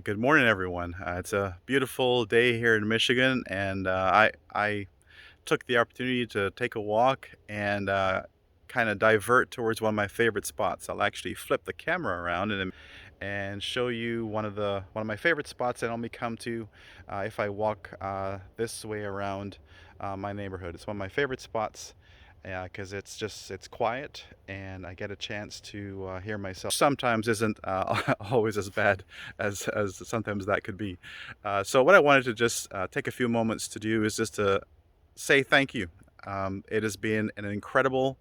Good morning, everyone. It's a beautiful day here in Michigan, and I took the opportunity to take a walk and kind of divert towards one of my favorite spots. I'll actually flip the camera around and show you one of my favorite spots that I only come to if I walk this way around my neighborhood. It's one of my favorite spots because it's quiet and I get a chance to hear myself. Sometimes isn't always as bad as sometimes that could be. So what I wanted to just take a few moments to do is just to say thank you. It has been an incredible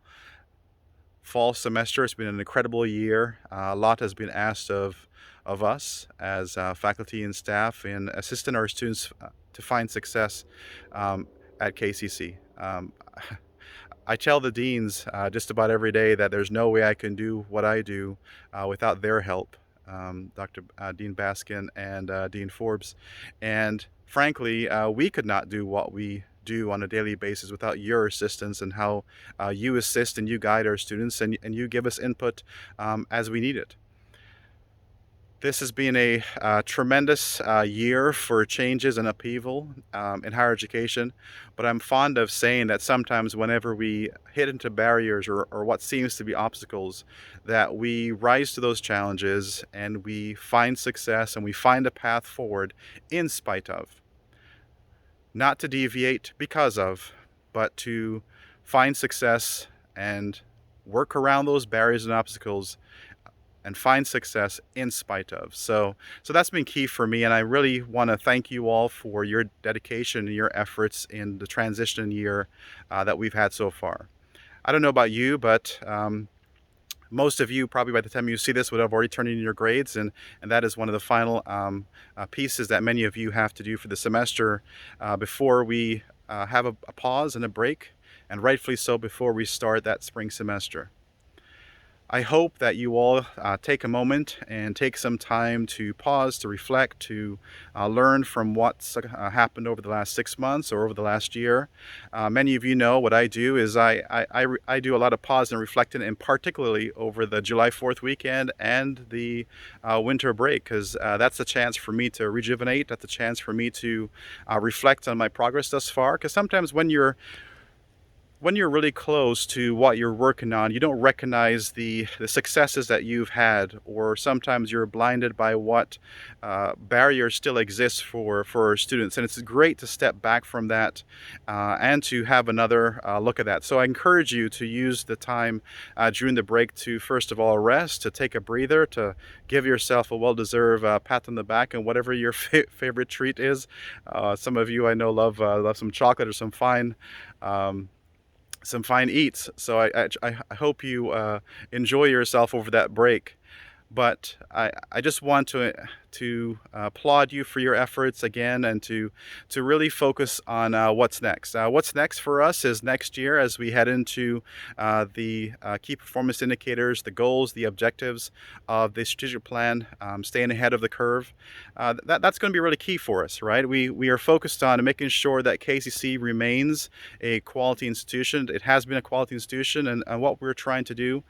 fall semester. It's been an incredible year. A lot has been asked of us as faculty and staff in assisting our students to find success at KCC. I tell the deans just about every day that there's no way I can do what I do without their help, Dr. Dean Baskin and Dean Forbes. And frankly, we could not do what we do on a daily basis without your assistance and how you assist and you guide our students and you give us input as we need it. This has been a tremendous year for changes and upheaval in higher education, but I'm fond of saying that sometimes whenever we hit into barriers or what seems to be obstacles, that we rise to those challenges and we find success and we find a path forward in spite of. Not to deviate because of, but to find success and work around those barriers and obstacles and find success in spite of. So that's been key for me, and I really want to thank you all for your dedication and your efforts in the transition year that we've had so far. I don't know about you, but most of you probably by the time you see this would have already turned in your grades, and that is one of the final pieces that many of you have to do for the semester before we have a pause and a break, and rightfully so before we start that spring semester. I hope that you all take a moment and take some time to pause, to reflect, to learn from what's happened over the last 6 months or over the last year. Many of you know what I do is I do a lot of pause and reflecting, and particularly over the July 4th weekend and the winter break, because that's a chance for me to rejuvenate. That's a chance for me to reflect on my progress thus far, because sometimes when you're really close to what you're working on, you don't recognize the successes that you've had, or sometimes you're blinded by what barriers still exist for our students. And it's great to step back from that and to have another look at that. So I encourage you to use the time during the break to, first of all, rest, to take a breather, to give yourself a well-deserved pat on the back, and whatever your favorite treat is. Some of you I know love some chocolate or some fine eats. So I hope you enjoy yourself over that break. But I just want to applaud you for your efforts again, and to really focus on what's next. What's next for us is next year, as we head into the key performance indicators, the goals, the objectives of the strategic plan, staying ahead of the curve. That's going to be really key for us, right? We are focused on making sure that KCC remains a quality institution. It has been a quality institution, and what we're trying to do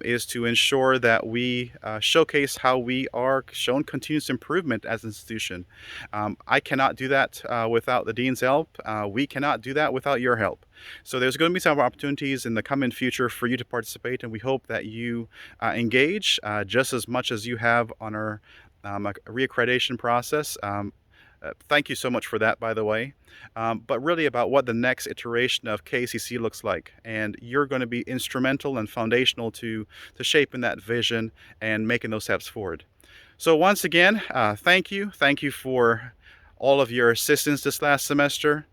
is to ensure that we showcase how we are shown continuous improvement as an institution. I cannot do that without the dean's help. We cannot do that without your help. So there's going to be some opportunities in the coming future for you to participate, and we hope that you engage just as much as you have on our reaccreditation process. Thank you so much for that, by the way. But really about what the next iteration of KCC looks like. And you're going to be instrumental and foundational to shaping that vision and making those steps forward. So once again, thank you. Thank you for all of your assistance this last semester.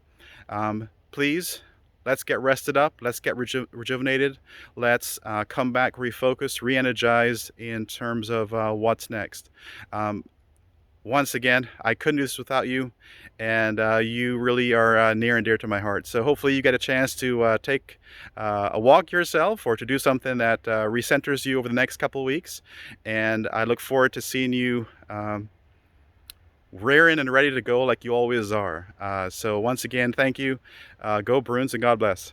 Please, let's get rested up. Let's get rejuvenated. Let's come back refocused, re-energized in terms of what's next. Once again, I couldn't do this without you, and you really are near and dear to my heart. So hopefully you get a chance to take a walk yourself, or to do something that recenters you over the next couple of weeks. And I look forward to seeing you raring and ready to go like you always are. So once again, thank you. Go Bruins, and God bless.